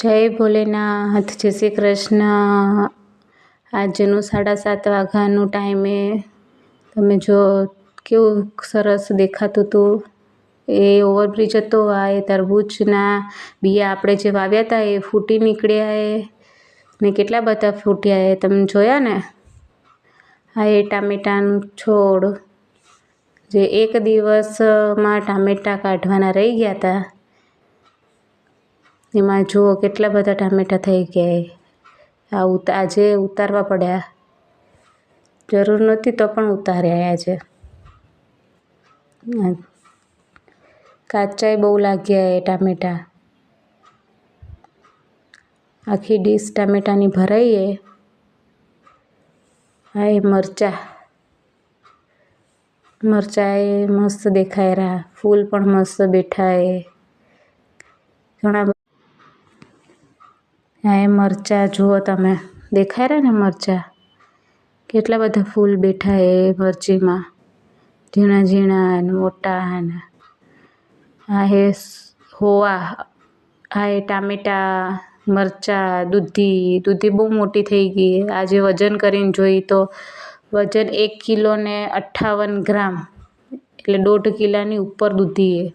જય ભોલેનાથ, જય શ્રી કૃષ્ણ। આજનું 7:30 વાગ્યાનું ટાઈમે તમે જો કેવું સરસ દેખાતું હતું। એ ઓવરબ્રિજ હતો। આ એ તરબૂચના બિયા આપણે જે વાવ્યા હતા એ ફૂટી નીકળ્યા ને કેટલા બધા ફૂટ્યા એ તમે જોયા ને। આ એ ટામેટાનું છોડ જે એક દિવસમાં ટામેટા કાઢવાના રહી ગયા હતા એમાં જુઓ કેટલા બધા ટામેટા થઈ ગયા। આજે ઉતારવા પડ્યા, જરૂર નહોતી તો પણ ઉતાર્યા આજે। કાચાઈ બહુ લાગ્યા એ ટામેટા। આખી ડીશ ટામેટાની ભરાઈએ। આ એ મરચાં એ મસ્ત દેખાય રહ્યા, ફૂલ પણ મસ્ત બેઠા એ ઘણા। આ એ મરચાં જુઓ તમે, દેખાય રહ્યા ને મરચાં કેટલા બધા ફૂલ બેઠા એ મરચીમાં, ઝીણા ઝીણા અને મોટા અને આ એ હોવા। આ એ ટામેટા, મરચાં, દૂધી બહુ મોટી થઈ ગઈ। આજે વજન કરીને જોઈ તો વજન 1 કિલો ને 58 ગ્રામ, એટલે 1.5 કિલાની ઉપર દૂધી એ।